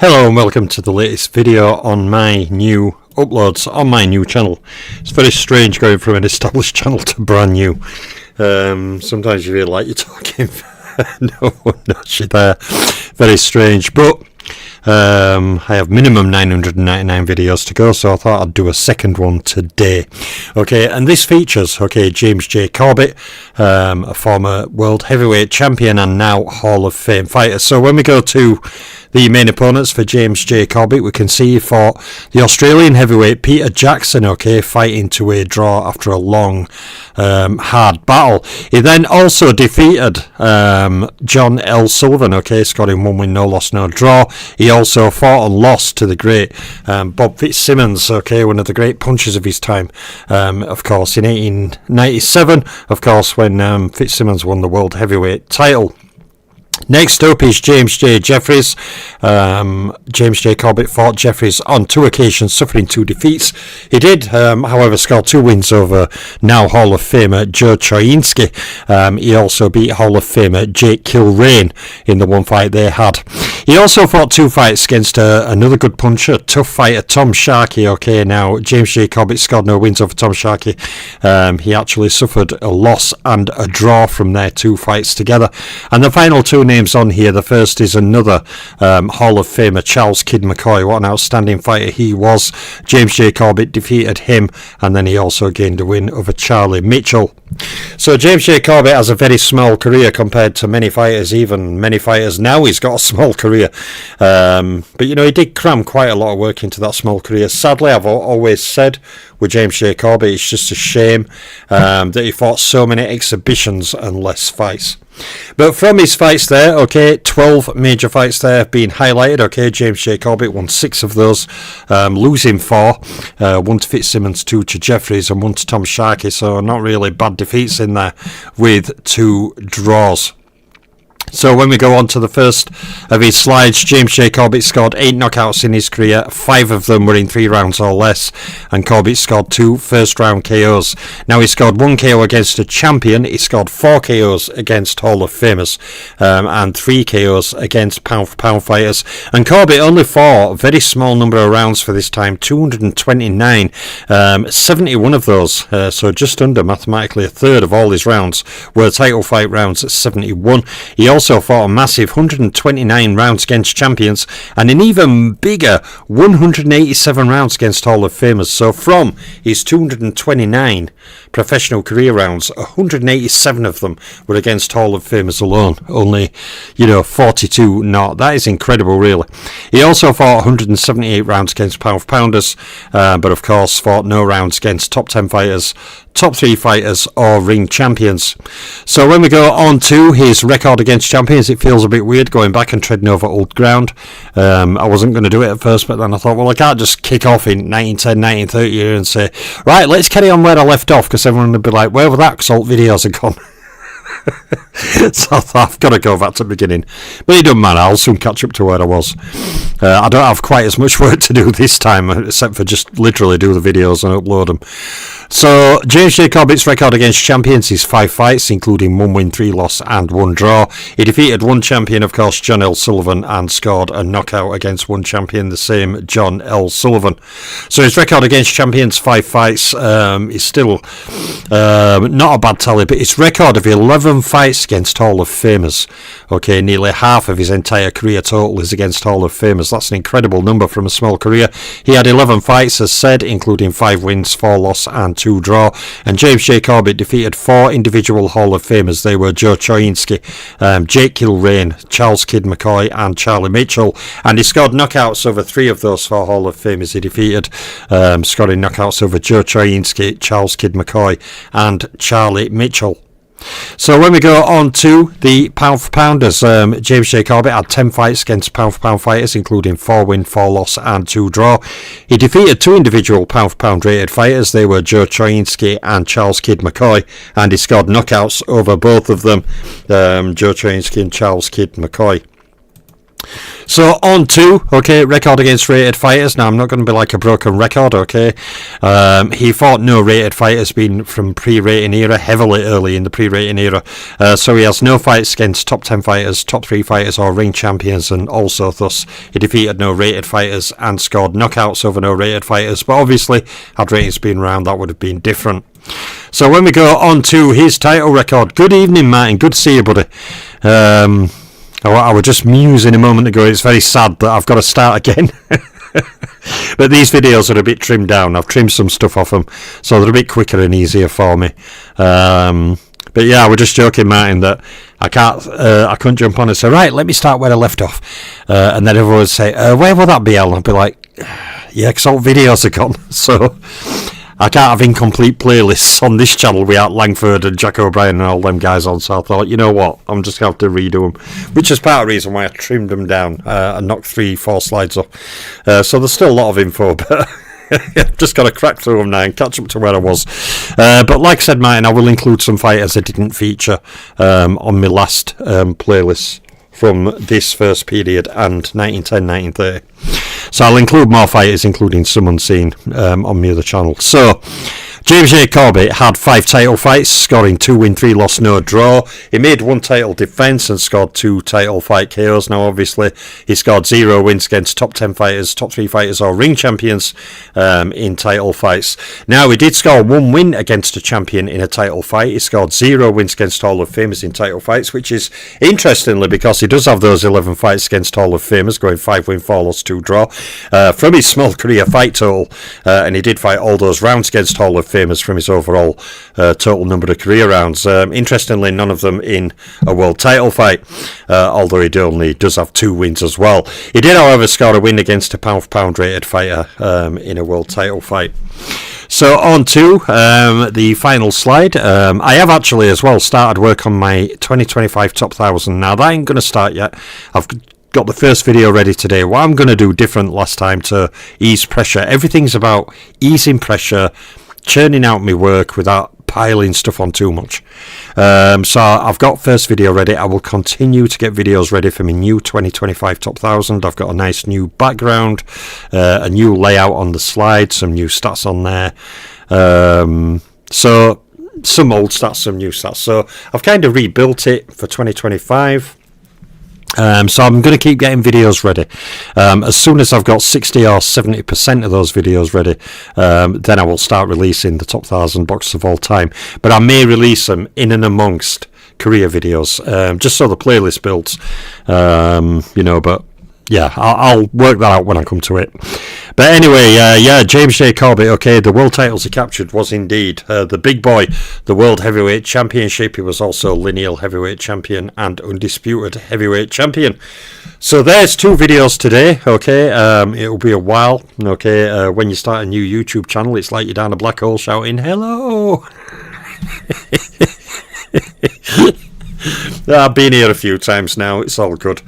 Hello and welcome to the latest video on my new uploads on my new channel. It's very strange going from an established channel to brand new. Sometimes you feel like you're talking no one knows you there. Very strange, but I have minimum 999 videos to go, so I thought I'd do a second one today. Okay, and this features James J Corbett, a former world heavyweight champion and now Hall of Fame fighter. So when we go to the main opponents for James J Corbett, we can see he fought the Australian heavyweight Peter Jackson, fighting to a draw after a long, hard battle. He then also defeated John L. Sullivan, scoring 1 win, no loss, no draw. He also fought and lost to the great Bob Fitzsimmons, one of the great punchers of his time, of course, in 1897, of course, when Fitzsimmons won the world heavyweight title. Next up is James J. Jeffries. James J. Corbett fought Jeffries on 2 occasions, suffering 2 defeats. He did, however, score 2 wins over now Hall of Famer Joe Choyinski. He also beat Hall of Famer Jake Kilrain in the one fight they had. He also fought 2 fights against another good puncher, tough fighter Tom Sharkey. Now James J. Corbett scored no wins over Tom Sharkey. He actually suffered a loss and a draw from their 2 fights together. And the final 2 names on here, the first is another Hall of Famer, Charles Kid McCoy. What an outstanding fighter he was. James J. Corbett defeated him, and then he also gained a win over Charlie Mitchell. So James J. Corbett has a very small career compared to many fighters, even many fighters now. He's got a small career, but he did cram quite a lot of work into that small career. Sadly, I've always said with James J. Corbett, it's just a shame that he fought so many exhibitions and less fights. But from his fights there, 12 major fights there have been highlighted. James J. Corbett won 6 of those, losing 4, 1 to Fitzsimmons, 2 to Jeffries, and 1 to Tom Sharkey. So not really bad defeats in there, with 2 draws. So when we go on to the first of his slides, James J. Corbett scored 8 knockouts in his career. 5 of them were in 3 rounds or less, and Corbett scored 2 first-round KOs. Now, he scored 1 KO against a champion. He scored 4 KOs against Hall of Famers, and 3 KOs against pound-for-pound fighters. And Corbett only fought a very small number of rounds for this time, 229. 71 of those, so just under mathematically a third of all his rounds, were title fight rounds at 71. He also fought a massive 129 rounds against champions and an even bigger 187 rounds against Hall of Famers. So from his 229 professional career rounds, 187 of them were against Hall of Famers alone. Only, 42 not. That is incredible, really. He also fought 178 rounds against pound-for-pounders, but of course fought no rounds against top 10 fighters, top 3 fighters, or ring champions. So when we go on to his record against champions, it feels a bit weird going back and treading over old ground. I wasn't going to do it at first, but then I thought, well, I can't just kick off in 1910, 1930 and say, right, let's carry on where I left off, because everyone would be like, where were that old videos are gone? So I thought, I've got to go back to the beginning. But it doesn't matter, I'll soon catch up to where I was. I don't have quite as much work to do this time, except for just literally do the videos and upload them. So James J. Corbett's record against champions is 5 fights, including 1 win, 3 loss and 1 draw. He defeated 1 champion, of course, John L. Sullivan, and scored a knockout against 1 champion, the same John L. Sullivan. So his record against champions, 5 fights, is still not a bad tally, but his record of 11 fights against Hall of Famers, nearly half of his entire career total is against Hall of Famers. That's an incredible number from a small career. He had 11 fights, as said, including 5 wins, 4 loss and 2 draw. And James J. Corbett defeated 4 individual Hall of Famers. They were Joe Choyinski, Jake Kilrain, Charles Kid McCoy, and Charlie Mitchell. And he scored knockouts over 3 of those 4 Hall of Famers he defeated, scoring knockouts over Joe Choyinski, Charles Kid McCoy, and Charlie Mitchell. So when we go on to the pound-for-pounders, James J. Corbett had 10 fights against pound-for-pound fighters, including 4 win, 4 loss and 2 draw. He defeated 2 individual pound-for-pound rated fighters. They were Joe Choyinski and Charles Kid McCoy, and he scored knockouts over both of them, Joe Choyinski and Charles Kid McCoy. So on to, okay, record against rated fighters. Now I'm not going to be like a broken record, okay. He fought no rated fighters, being from pre-rating era, heavily early in the pre-rating era. So he has no fights against top 10 fighters, top 3 fighters or ring champions, and also thus he defeated no rated fighters and scored knockouts over no rated fighters. But obviously, had ratings been around, that would have been different. So when we go on to his title record, good evening, Martin. Good to see you, buddy. I was just musing a moment ago. It's very sad that I've got to start again. But these videos are a bit trimmed down. I've trimmed some stuff off them, so they're a bit quicker and easier for me. But yeah, I was just joking, Martin, that I couldn't jump on and say, right, let me start where I left off. And then everyone would say, where will that be, Al? And I'd be like, yeah, because all videos are gone. So I can't have incomplete playlists on this channel without Langford and Jack O'Brien and all them guys on. So I thought, you know what, I'm just going to have to redo them, which is part of the reason why I trimmed them down and knocked 3-4 slides off. So there's still a lot of info, but I've just got to crack through them now and catch up to where I was. But like I said, Martin, I will include some fighters that didn't feature on my last playlist from this first period and 1910-1930. So I'll include more fighters, including some unseen, on my other channel. So James J Corbett had 5 title fights, scoring 2 win, 3 loss, no draw. He made 1 title defence and scored 2 title fight KOs. Now obviously he scored 0 wins against top 10 fighters, top 3 fighters or ring champions in title fights. Now he did score 1 win against a champion in a title fight. He scored 0 wins against Hall of Famers in title fights, which is interestingly because he does have those 11 fights against Hall of Famers, going 5 win, 4 loss, 2 draw from his small career fight total, and he did fight all those rounds against Hall of Famous from his overall total number of career rounds. Interestingly, none of them in a world title fight, although he only does have 2 wins as well. He did, however, score a win against a pound-for-pound rated fighter in a world title fight. So on to the final slide. I have actually as well started work on my 2025 top 1000. Now that ain't going to start yet. I've got the first video ready today. What I'm going to do different last time to ease pressure. Everything's about easing pressure, churning out my work without piling stuff on too much. So I've got first video ready. I will continue to get videos ready for my new 2025 top 1000. I've got a nice new background, a new layout on the slide, some new stats on there. So some old stats, some new stats. So I've kind of rebuilt it for 2025. So I'm going to keep getting videos ready. As soon as I've got 60 or 70% of those videos ready, then I will start releasing the top 1000 boxes of all time. But I may release them in and amongst career videos, just so the playlist builds, but yeah, I'll work that out when I come to it. But anyway, James J Corbett, okay, the world titles he captured was indeed the big boy, the World Heavyweight Championship. He was also lineal heavyweight champion and undisputed heavyweight champion. So there's 2 videos today, okay. It'll be a while, okay. When you start a new YouTube channel, it's like you're down a black hole shouting, hello. I've been here a few times now, it's all good.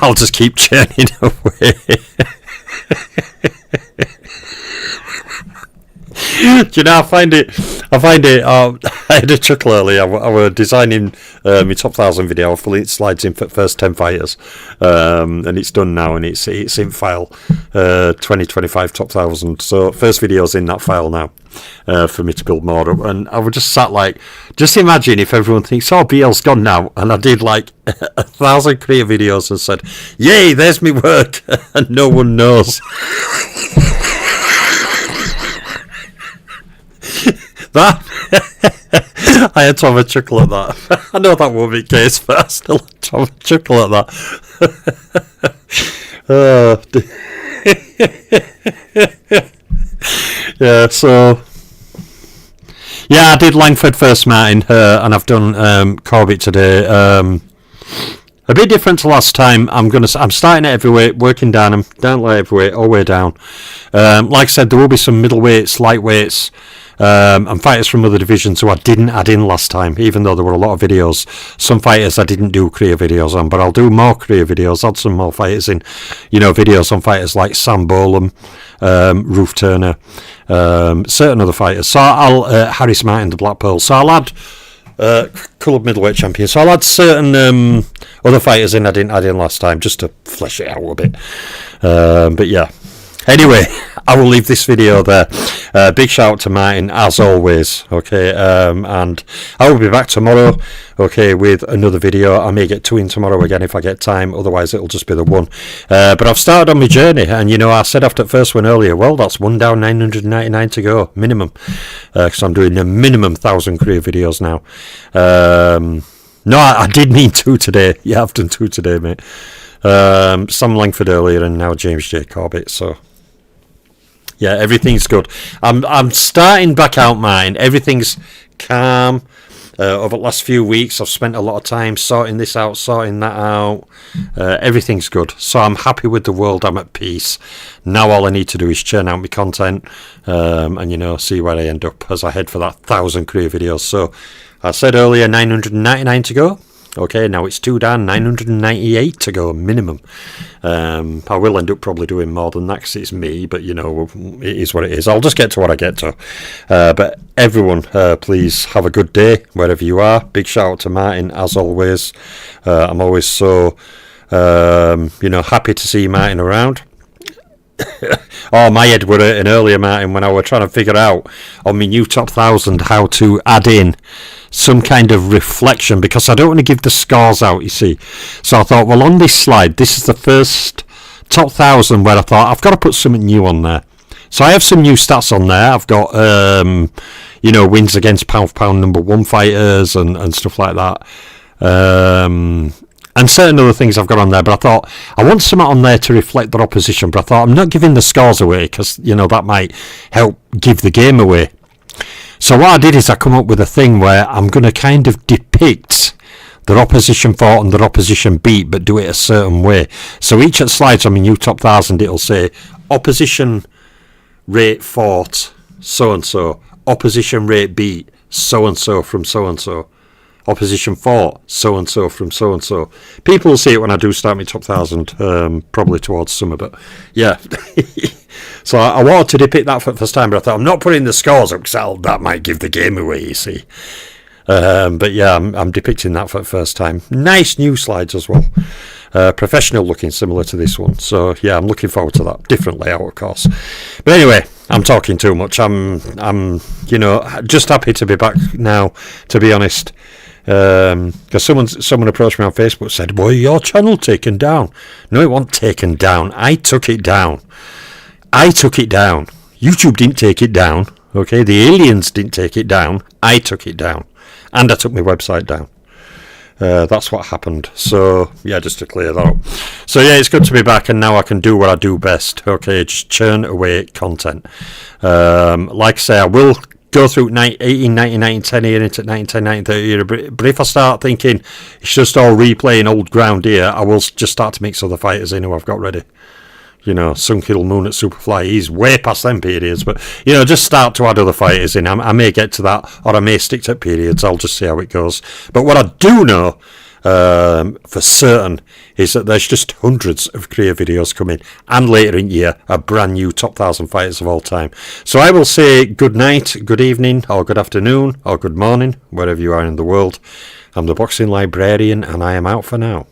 I'll just keep churning away. Do you know, I find it, I had a chuckle earlier. I was designing my top 1000 video. Hopefully it slides in for first 10 fighters, and it's done now, and it's in file 2025 top 1000. So first video's in that file now, for me to build more up. And I was just sat like, just imagine if everyone thinks, oh, BL's gone now, and I did like 1,000 career videos and said, yay, there's me work, and no one knows. That I had to have a chuckle at that. I know that won't be the case, but I still had to have a chuckle at that. Yeah, so yeah, I did Langford first, Martin, and I've done Corbett today. A bit different to last time. I'm starting at heavyweight, working down them, down light heavyweight, all the way down. Like I said, there will be some middleweights, lightweights, and fighters from other divisions who I didn't add in last time, even though there were a lot of videos. Some fighters I didn't do career videos on, but I'll do more career videos, add some more fighters in, videos on fighters like Sam Bolam, Roof Turner, certain other fighters. So I'll Harris Martin, the Black Pearl. So I'll add Coloured middleweight champion. So I'll add certain other fighters in I didn't add in last time just to flesh it out a bit. But yeah. Anyway, I will leave this video there. Big shout out to Martin, as always. Okay, and I will be back tomorrow. Okay, with another video. I may get 2 in tomorrow again if I get time. Otherwise, it'll just be the 1. But I've started on my journey, and you know, I said after the first one earlier, well, that's 1 down, 999 to go minimum. Because I'm doing a minimum 1,000 career videos now. No, I did mean 2 today. Yeah, I've done 2 today, mate. Sam Langford earlier, and now James J Corbett. So. Yeah, everything's good. I'm starting back out mine. Everything's calm. Over the last few weeks, I've spent a lot of time sorting this out, sorting that out. Everything's good. So I'm happy with the world. I'm at peace. Now all I need to do is churn out my content and, you know, see where I end up as I head for that 1,000 career videos. So I said earlier 999 to go. Okay, now it's 2 down, 998 to go minimum. I will end up probably doing more than that because it's me, but you know, it is what it is. I'll just get to what I get to. But everyone, please have a good day wherever you are. Big shout out to Martin, as always. I'm always so, you know, happy to see Martin around. Oh, my head were hurting earlier, Martin, when I were trying to figure out on my new top 1,000 how to add in some kind of reflection, because I don't want to give the scores out, you see. So I thought, well, on this slide, this is the first top 1,000 where I thought I've got to put something new on there. So I have some new stats on there. I've got, you know, wins against pound for pound #1 fighters and stuff like that. And certain other things I've got on there, but I thought I want something on there to reflect their opposition, but I thought I'm not giving the scores away because, you know, that might help give the game away. So what I did is I come up with a thing where I'm going to kind of depict their opposition fought and their opposition beat, but do it a certain way. So each of the slides on my new top 1,000, it'll say opposition rate fought so-and-so, opposition rate beat so-and-so from so-and-so. Opposition fought so-and-so from so-and-so. People will see it when I do start my top 1,000, probably towards summer, but yeah. So I wanted to depict that for the first time, but I thought I'm not putting the scores up because that might give the game away, you see. But yeah, I'm depicting that for the first time. Nice new slides as well. Professional looking, similar to this one. So yeah, I'm looking forward to that. Different layout, of course. But anyway, I'm talking too much. I'm you know, just happy to be back now, to be honest. Because someone approached me on Facebook and said, well, your channel taken down. No, it wasn't taken down. I took it down. YouTube didn't take it down. Okay, the aliens didn't take it down. I took it down. And I took my website down. That's what happened. So yeah, just to clear that up. So yeah, it's good to be back, and now I can do what I do best. Okay, just churn away content. Like I say, I will go through 18, 19, 19, 10 here into 19, 10, 19, 30 here. But if I start thinking it's just all replaying old ground here, I will just start to mix other fighters in who I've got ready. You know, Sun Kill Moon at Superfly, he's way past them periods. But, you know, just start to add other fighters in. I may get to that, or I may stick to periods. I'll just see how it goes. But what I do know for certain is that there's just hundreds of career videos coming, and later in the year a brand new top 1,000 fighters of all time. So I will say good night, good evening, or good afternoon, or good morning, wherever you are in the world. I'm the Boxing Librarian, and I am out for now.